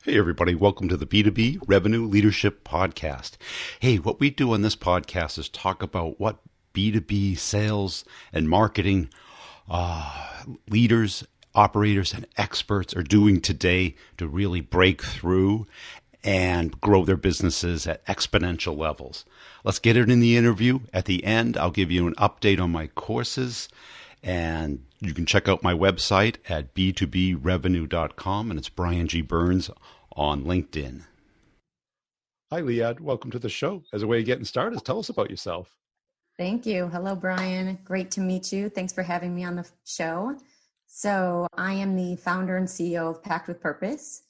Hey, everybody. Welcome to the B2B Revenue Leadership Podcast. Hey, what we do on this podcast is talk about what B2B sales and marketing leaders, operators, and experts are doing today to really break through and grow their businesses at exponential levels. Let's get it in the interview. At the end, I'll give you an update on my courses, and you can check out my website at b2brevenue.com, and it's Brian G. Burns on LinkedIn. Hi, Liad. Welcome to the show. As a way of getting started, tell us about yourself. Thank you. Hello, Brian. Great to meet you. Thanks for having me on the show. So I am the founder and CEO of Packed with Purpose.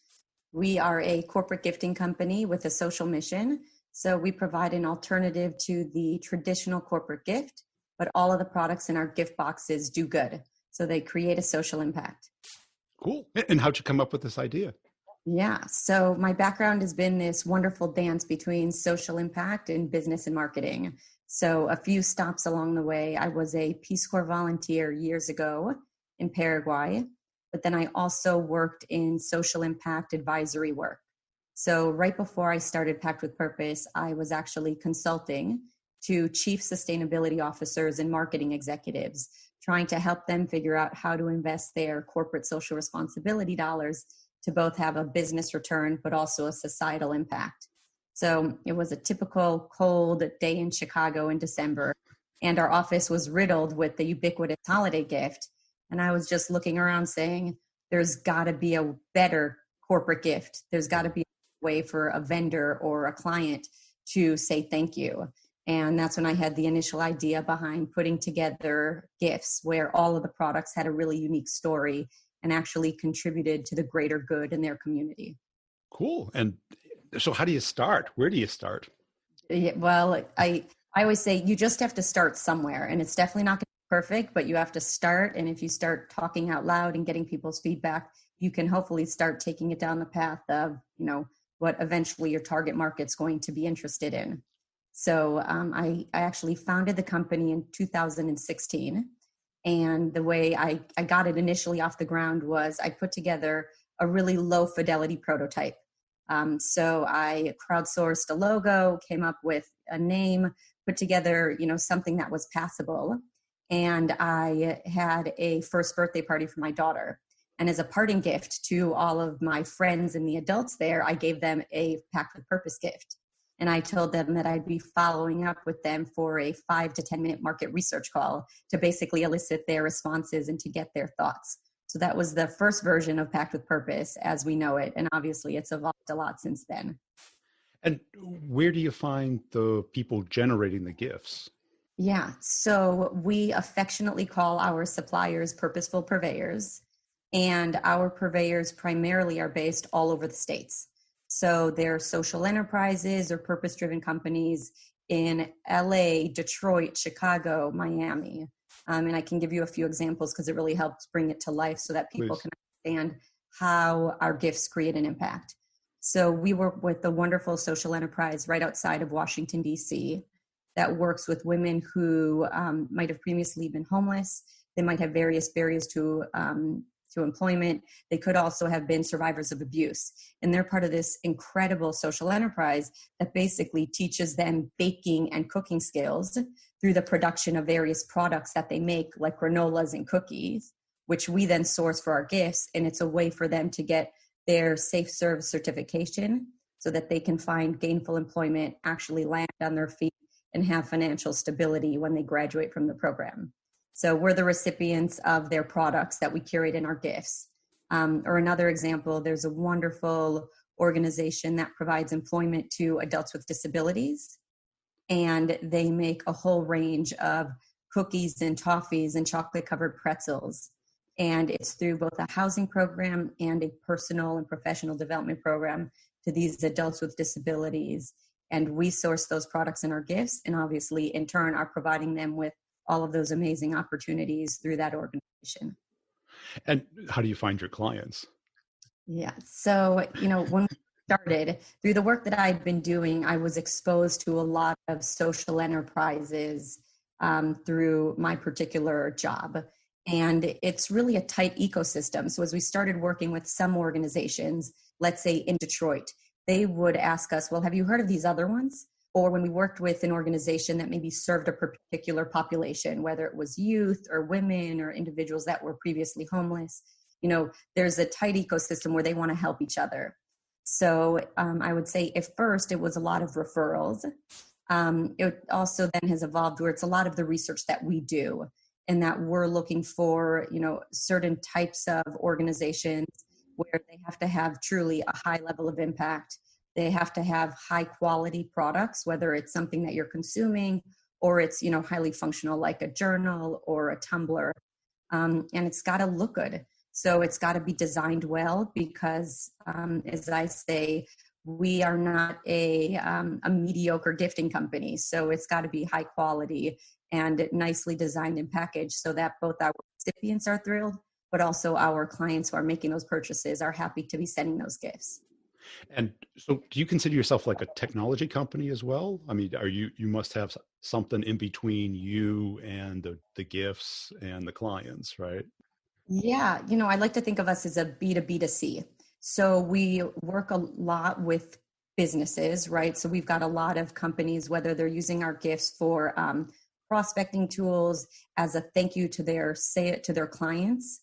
We are a corporate gifting company with a social mission. So we provide an alternative to the traditional corporate gift, but all of the products in our gift boxes do good. So they create a social impact. Cool. And how'd you come up with this idea? Yeah. So my background has been this wonderful dance between social impact and business and marketing. So a few stops along the way, I was a Peace Corps volunteer years ago in Paraguay, but then I also worked in social impact advisory work. So right before I started Packed with Purpose, I was actually consulting to chief sustainability officers and marketing executives, trying to help them figure out how to invest their corporate social responsibility dollars to both have a business return, but also a societal impact. So it was a typical cold day in Chicago in December, and our office was riddled with the ubiquitous holiday gift. And I was just looking around saying, there's got to be a better corporate gift. There's got to be a way for a vendor or a client to say thank you. And that's when I had the initial idea behind putting together gifts where all of the products had a really unique story and actually contributed to the greater good in their community. Cool. And so how do you start? Where do you start? Yeah, well, I always say you just have to start somewhere, and it's definitely not going to be perfect, but you have to start. And if you start talking out loud and getting people's feedback, you can hopefully start taking it down the path of, what eventually your target market's going to be interested in. So I actually founded the company in 2016. And the way I got it initially off the ground was I put together a really low fidelity prototype. So I crowdsourced a logo, came up with a name, put together, something that was passable. And I had a first birthday party for my daughter. And as a parting gift to all of my friends and the adults there, I gave them a Packed with Purpose gift. And I told them that I'd be following up with them for a 5 to 10 minute market research call to basically elicit their responses and to get their thoughts. So that was the first version of Packed with Purpose as we know it. And obviously it's evolved a lot since then. And where do you find the people generating the gifts? Yeah, so we affectionately call our suppliers purposeful purveyors. And our purveyors primarily are based all over the States. So they're social enterprises or purpose-driven companies in LA, Detroit, Chicago, Miami. And I can give you a few examples because it really helps bring it to life so that people can understand how our gifts create an impact. So we work with a wonderful social enterprise right outside of Washington, D.C. that works with women who might have previously been homeless. They might have various barriers to employment. They could also have been survivors of abuse. And they're part of this incredible social enterprise that basically teaches them baking and cooking skills through the production of various products that they make, like granolas and cookies, which we then source for our gifts. And it's a way for them to get their Safe Serve certification so that they can find gainful employment, actually land on their feet, and have financial stability when they graduate from the program. So we're the recipients of their products that we curate in our gifts. Or another example, there's a wonderful organization that provides employment to adults with disabilities. And they make a whole range of cookies and toffees and chocolate-covered pretzels. And it's through both a housing program and a personal and professional development program to these adults with disabilities. And we source those products in our gifts, and obviously, in turn, are providing them with all of those amazing opportunities through that organization. And how do you find your clients? Yeah. So, when we started, through the work that I'd been doing, I was exposed to a lot of social enterprises through my particular job. And it's really a tight ecosystem. So as we started working with some organizations, let's say in Detroit, they would ask us, well, have you heard of these other ones? Or when we worked with an organization that maybe served a particular population, whether it was youth or women or individuals that were previously homeless, there's a tight ecosystem where they want to help each other. So I would say at first it was a lot of referrals. It also then has evolved where it's a lot of the research that we do, and that we're looking for, certain types of organizations where they have to have truly a high level of impact. They have to have high quality products, whether it's something that you're consuming or it's, highly functional like a journal or a tumbler. And it's got to look good. So it's got to be designed well because, as I say, we are not a mediocre gifting company. So it's got to be high quality and nicely designed and packaged so that both our recipients are thrilled, but also our clients who are making those purchases are happy to be sending those gifts. And so do you consider yourself like a technology company as well? I mean, you must have something in between you and the gifts and the clients, right? Yeah, I like to think of us as a B2B2C. So we work a lot with businesses, right? So we've got a lot of companies, whether they're using our gifts for prospecting tools as a thank you to their clients,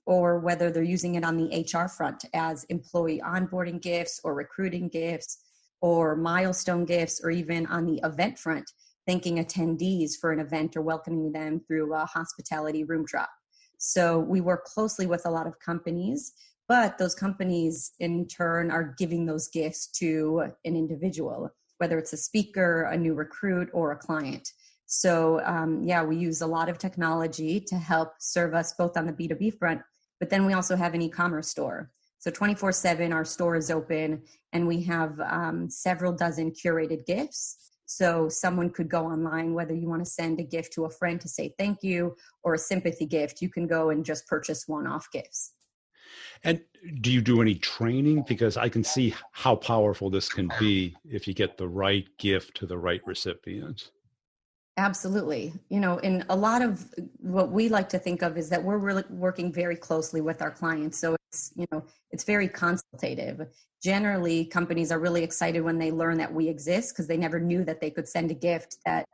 or whether they're using it on the HR front as employee onboarding gifts or recruiting gifts or milestone gifts, or even on the event front, thanking attendees for an event or welcoming them through a hospitality room drop. So we work closely with a lot of companies, but those companies in turn are giving those gifts to an individual, whether it's a speaker, a new recruit, or a client. So we use a lot of technology to help serve us both on the B2B front, but then we also have an e-commerce store. So 24/7, our store is open and we have several dozen curated gifts. So someone could go online, whether you want to send a gift to a friend to say thank you or a sympathy gift, you can go and just purchase one-off gifts. And do you do any training? Because I can see how powerful this can be if you get the right gift to the right recipient. Absolutely. And a lot of what we like to think of is that we're really working very closely with our clients. So it's very consultative. Generally, companies are really excited when they learn that we exist because they never knew that they could send a gift that,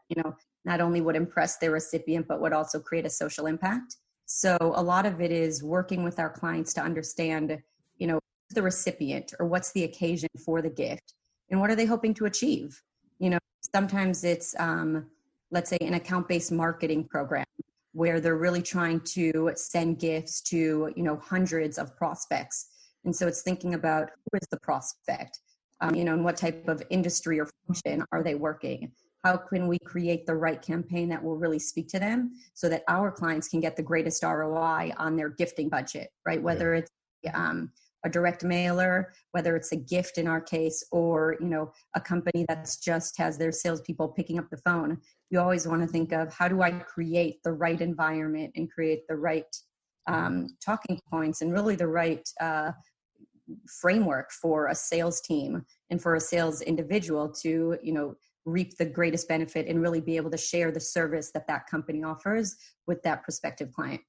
not only would impress their recipient, but would also create a social impact. So a lot of it is working with our clients to understand, the recipient or what's the occasion for the gift and what are they hoping to achieve. Sometimes it's, let's say, an account-based marketing program where they're really trying to send gifts to, hundreds of prospects. And so it's thinking about who is the prospect, and what type of industry or function are they working? How can we create the right campaign that will really speak to them so that our clients can get the greatest ROI on their gifting budget, right? Whether it's a direct mailer, whether it's a gift in our case, or, a company that's just has their salespeople picking up the phone. You always want to think of how do I create the right environment and create the right talking points and really the right framework for a sales team and for a sales individual to, reap the greatest benefit and really be able to share the service that that company offers with that prospective client.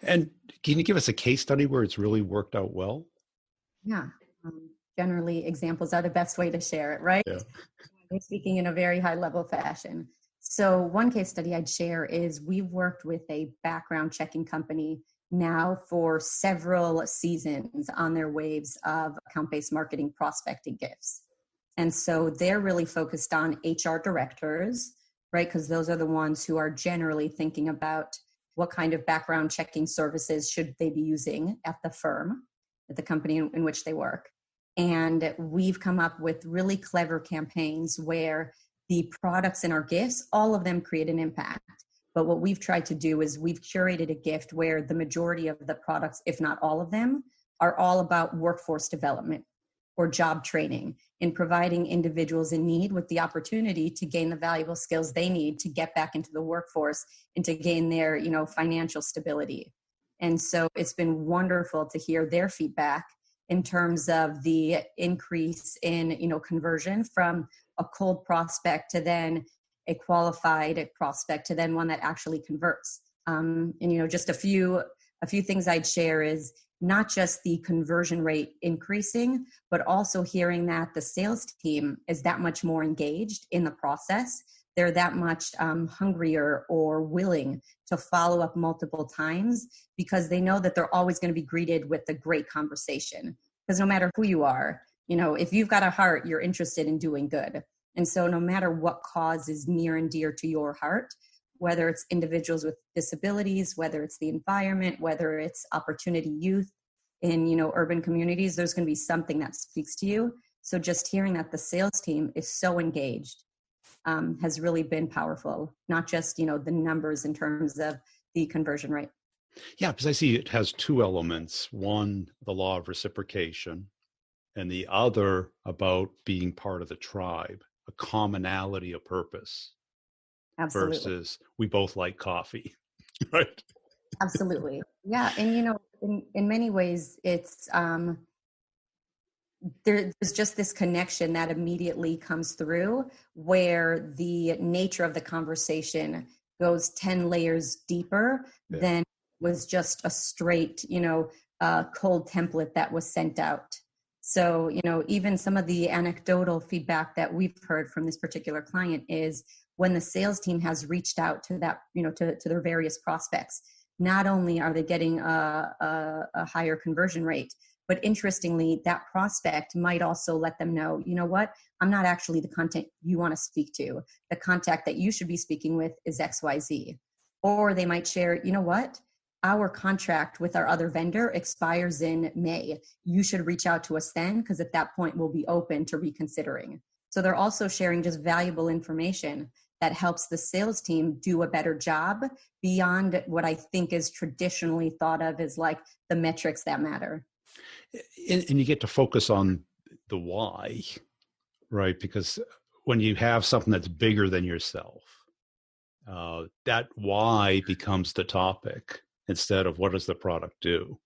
And can you give us a case study where it's really worked out well? Yeah. Generally, examples are the best way to share it, right? Yeah. I'm speaking in a very high level fashion. So one case study I'd share is we've worked with a background checking company now for several seasons on their waves of account-based marketing prospecting gifts. And so they're really focused on HR directors, right? Because those are the ones who are generally thinking about what kind of background checking services should they be using at the firm, at the company in which they work. And we've come up with really clever campaigns where the products in our gifts, all of them create an impact. But what we've tried to do is we've curated a gift where the majority of the products, if not all of them, are all about workforce development or job training in providing individuals in need with the opportunity to gain the valuable skills they need to get back into the workforce and to gain their, financial stability. And so it's been wonderful to hear their feedback in terms of the increase in, conversion from a cold prospect to then a qualified prospect to then one that actually converts. And just a few things I'd share is not just the conversion rate increasing, but also hearing that the sales team is that much more engaged in the process. They're that much hungrier or willing to follow up multiple times because they know that they're always going to be greeted with a great conversation. Because no matter who you are, if you've got a heart, you're interested in doing good. And so no matter what cause is near and dear to your heart, whether it's individuals with disabilities, whether it's the environment, whether it's opportunity youth in, urban communities, there's going to be something that speaks to you. So just hearing that the sales team is so engaged has really been powerful, not just, the numbers in terms of the conversion rate. Yeah, because I see it has two elements. One, the law of reciprocation, and the other about being part of the tribe, a commonality of purpose. Absolutely. Versus we both like coffee, right? Absolutely. Yeah. And, in many ways, it's there's just this connection that immediately comes through where the nature of the conversation goes 10 layers deeper than was just a straight, cold template that was sent out. So, even some of the anecdotal feedback that we've heard from this particular client is when the sales team has reached out to that, to their various prospects, not only are they getting a higher conversion rate, but interestingly, that prospect might also let them know, you know what, I'm not actually the content you want to speak to. The contact that you should be speaking with is XYZ. Or they might share, you know what, our contract with our other vendor expires in May. You should reach out to us then, because at that point we'll be open to reconsidering. So they're also sharing just valuable information that helps the sales team do a better job beyond what I think is traditionally thought of as like the metrics that matter. And you get to focus on the why, right? Because when you have something that's bigger than yourself, that why becomes the topic instead of what does the product do?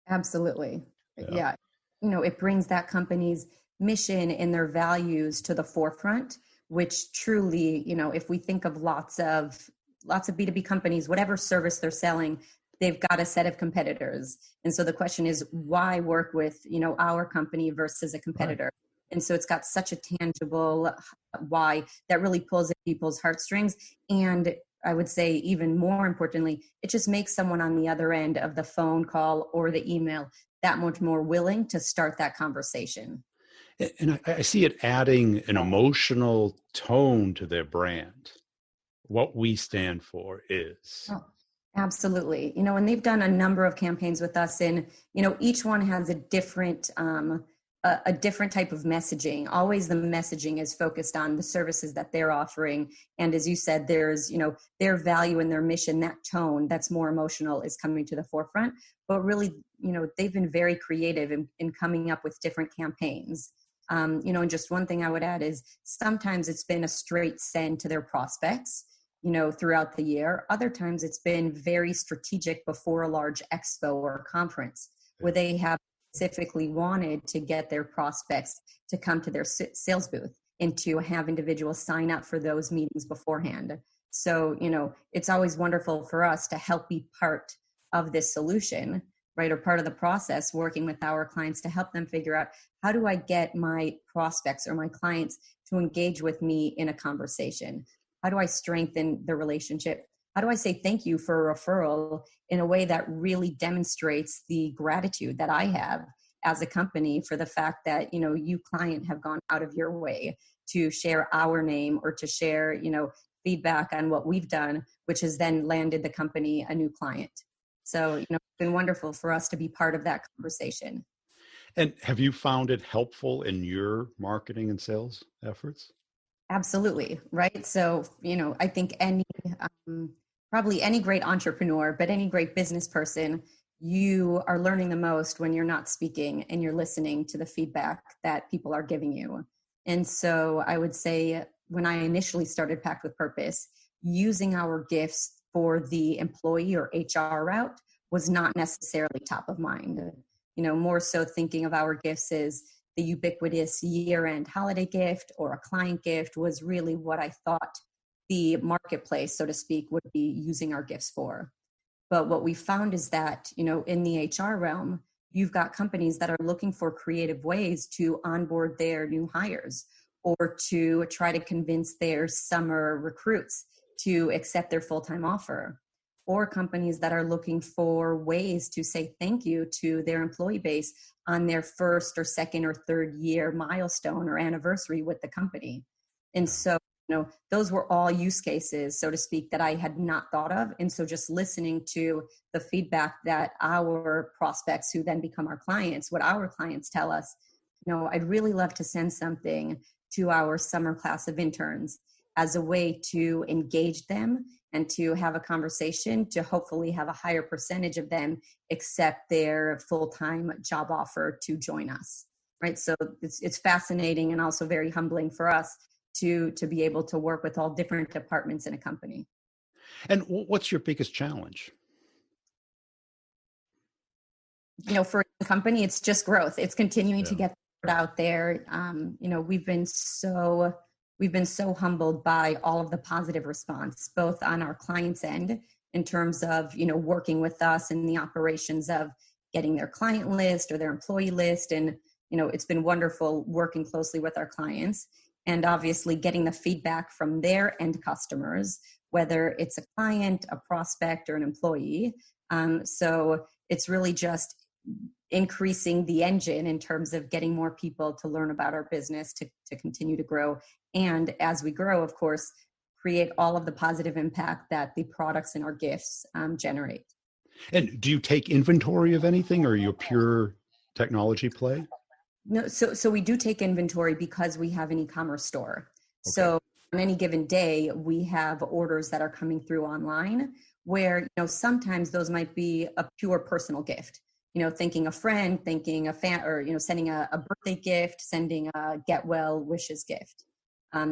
Absolutely. Yeah. It brings that company's mission and their values to the forefront, which truly, if we think of lots of B2B companies, whatever service they're selling, they've got a set of competitors. And so the question is, why work with, our company versus a competitor? Right. And so it's got such a tangible why that really pulls at people's heartstrings. And I would say even more importantly, it just makes someone on the other end of the phone call or the email that much more willing to start that conversation. And I see it adding an emotional tone to their brand. What we stand for is. Oh, absolutely. And they've done a number of campaigns with us, and, each one has a different type of messaging. Always the messaging is focused on the services that they're offering. And as you said, there's, their value and their mission, that tone that's more emotional is coming to the forefront. But really, they've been very creative in coming up with different campaigns. And just one thing I would add is sometimes it's been a straight send to their prospects, throughout the year. Other times it's been very strategic before a large expo or conference where they have specifically wanted to get their prospects to come to their sales booth and to have individuals sign up for those meetings beforehand. So, it's always wonderful for us to help be part of this solution, right? Or part of the process, working with our clients to help them figure out, how do I get my prospects or my clients to engage with me in a conversation? How do I strengthen the relationship? How do I say thank you for a referral in a way that really demonstrates the gratitude that I have as a company for the fact that, you client have gone out of your way to share our name or to share, feedback on what we've done, which has then landed the company a new client. So, it's been wonderful for us to be part of that conversation. And have you found it helpful in your marketing and sales efforts? Absolutely. Right. So, I think probably any great entrepreneur, but any great business person, you are learning the most when you're not speaking and you're listening to the feedback that people are giving you. And so I would say when I initially started Packed with Purpose, using our gifts for the employee or HR route was not necessarily top of mind. More so thinking of our gifts as the ubiquitous year-end holiday gift or a client gift was really what I thought the marketplace, so to speak, would be using our gifts for. But what we found is that, in the HR realm, you've got companies that are looking for creative ways to onboard their new hires or to try to convince their summer recruits to accept their full-time offer, or companies that are looking for ways to say thank you to their employee base on their first or second or third year milestone or anniversary with the company. And so, those were all use cases, so to speak, that I had not thought of. And so just listening to the feedback that our prospects, who then become our clients, what our clients tell us, I'd really love to send something to our summer class of interns as a way to engage them and to have a conversation to hopefully have a higher percentage of them accept their full-time job offer to join us, right? So it's fascinating and also very humbling for us to be able to work with all different departments in a company. And what's your biggest challenge? For a company, it's just growth. It's continuing to get out there. We've been so humbled by all of the positive response, both on our clients' end in terms of, working with us in the operations of getting their client list or their employee list. And, it's been wonderful working closely with our clients and obviously getting the feedback from their end customers, whether it's a client, a prospect, or an employee. So it's really just increasing the engine in terms of getting more people to learn about our business, to continue to grow. And as we grow, of course, create all of the positive impact that the products and our gifts generate. And do you take inventory of anything, or are you a pure technology play? No, so we do take inventory because we have an e-commerce store. Okay. So on any given day, we have orders that are coming through online where, sometimes those might be a pure personal gift. Thanking a friend, thanking a fan, or, sending a birthday gift, sending a get well wishes gift.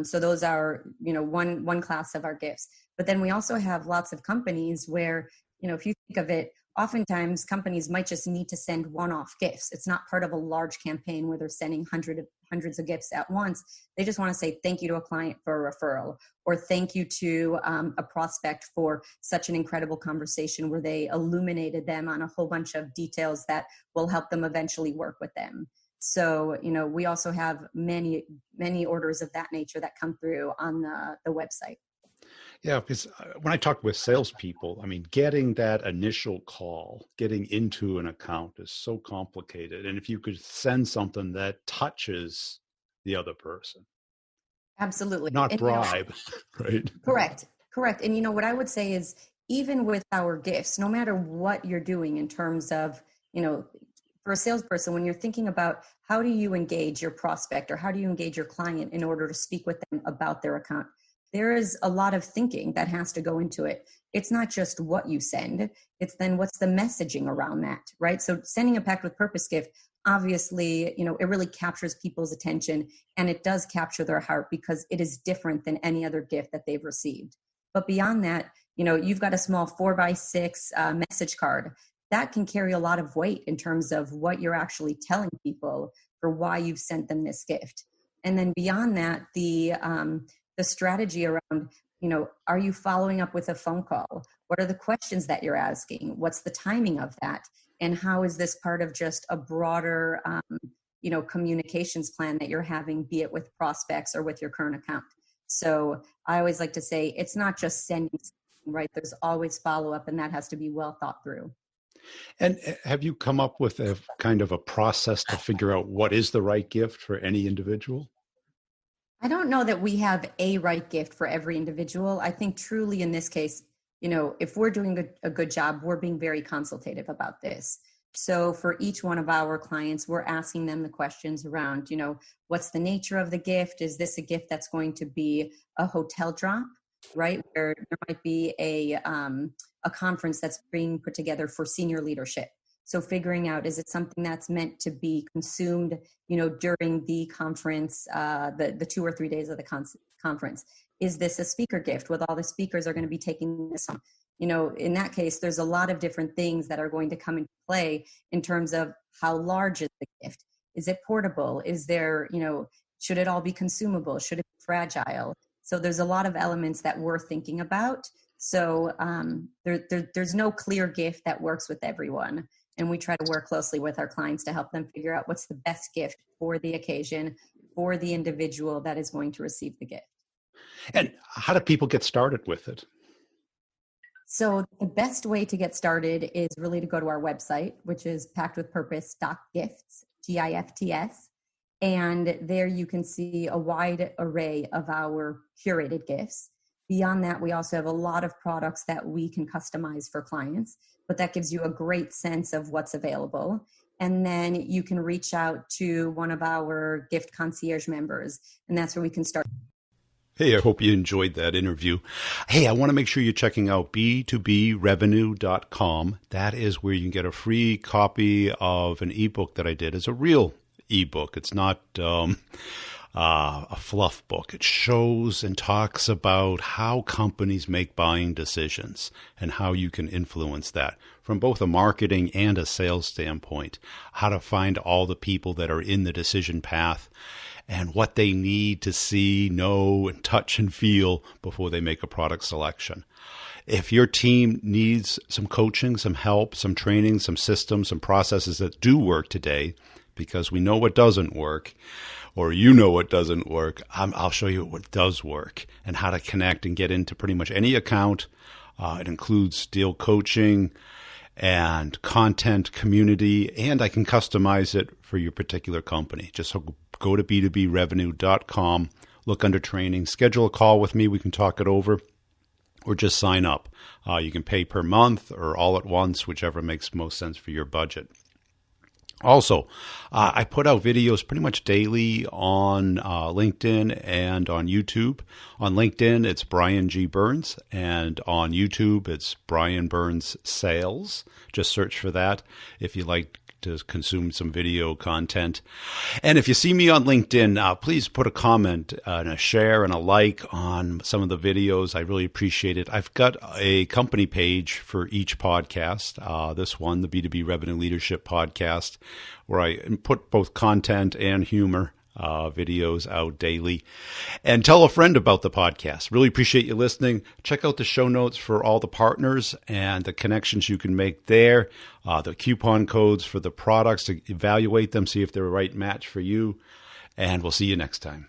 So those are, one class of our gifts. But then we also have lots of companies where, if you think of it, oftentimes companies might just need to send one-off gifts. It's not part of a large campaign where they're sending hundreds of gifts at once. They just want to say thank you to a client for a referral, or thank you to a prospect for such an incredible conversation where they illuminated them on a whole bunch of details that will help them eventually work with them. So, we also have many, many orders of that nature that come through on the website. Yeah, because when I talk with salespeople, getting that initial call, getting into an account is so complicated. And if you could send something that touches the other person. Absolutely. Not bribe, right? Correct. And what I would say is, even with our gifts, no matter what you're doing in terms of, for a salesperson, when you're thinking about how do you engage your prospect or how do you engage your client in order to speak with them about their account, there is a lot of thinking that has to go into it. It's not just what you send, it's then what's the messaging around that, right? So sending a packed with purpose gift, obviously, it really captures people's attention and it does capture their heart because it is different than any other gift that they've received. But beyond that, you've got a small 4x6 message card that can carry a lot of weight in terms of what you're actually telling people for why you've sent them this gift. And then beyond that, the strategy around, are you following up with a phone call? What are the questions that you're asking? What's the timing of that? And how is this part of just a broader, communications plan that you're having, be it with prospects or with your current account? So I always like to say, it's not just sending, right? There's always follow-up, and that has to be well thought through. And have you come up with a kind of a process to figure out what is the right gift for any individual? I don't know that we have a right gift for every individual. I think truly in this case, if we're doing a good job, we're being very consultative about this. So for each one of our clients, we're asking them the questions around, what's the nature of the gift? Is this a gift that's going to be a hotel drop, right? Where there might be a conference that's being put together for senior leadership. So figuring out, is it something that's meant to be consumed, during the conference, the 2 or 3 days of the conference? Is this a speaker gift with all the speakers are going to be taking this on? In that case, there's a lot of different things that are going to come into play in terms of how large is the gift? Is it portable? Is there, should it all be consumable? Should it be fragile? So there's a lot of elements that we're thinking about. So there's no clear gift that works with everyone. And we try to work closely with our clients to help them figure out what's the best gift for the occasion, for the individual that is going to receive the gift. And how do people get started with it? So the best way to get started is really to go to our website, which is pactedwithpurpose.gifts, GIFTS. And there you can see a wide array of our curated gifts. Beyond that, we also have a lot of products that we can customize for clients, but that gives you a great sense of what's available. And then you can reach out to one of our gift concierge members, and that's where we can start. Hey, I hope you enjoyed that interview. Hey, I want to make sure you're checking out b2brevenue.com. That is where you can get a free copy of an ebook that I did. It's a real ebook. It's not a fluff book. It shows and talks about how companies make buying decisions and how you can influence that from both a marketing and a sales standpoint, how to find all the people that are in the decision path and what they need to see, know, and touch and feel before they make a product selection. If your team needs some coaching, some help, some training, some systems, some processes that do work today, because we know what doesn't work, or you know what doesn't work, I'll show you what does work and how to connect and get into pretty much any account. It includes deal coaching and content, community, and I can customize it for your particular company. Just go to b2brevenue.com, look under training, schedule a call with me. We can talk it over, or just sign up. You can pay per month or all at once, whichever makes most sense for your budget. Also, I put out videos pretty much daily on LinkedIn and on YouTube. On LinkedIn, it's Brian G. Burns, and on YouTube, it's Brian Burns Sales. Just search for that if you like to consume some video content. And if you see me on LinkedIn, please put a comment and a share and a like on some of the videos. I really appreciate it. I've got a company page for each podcast. This one, the B2B Revenue Leadership Podcast, where I put both content and humor videos out daily. And tell a friend about the podcast. Really appreciate you listening. Check out the show notes for all the partners and the connections you can make there, the coupon codes for the products to evaluate them, see if they're a right match for you. And we'll see you next time.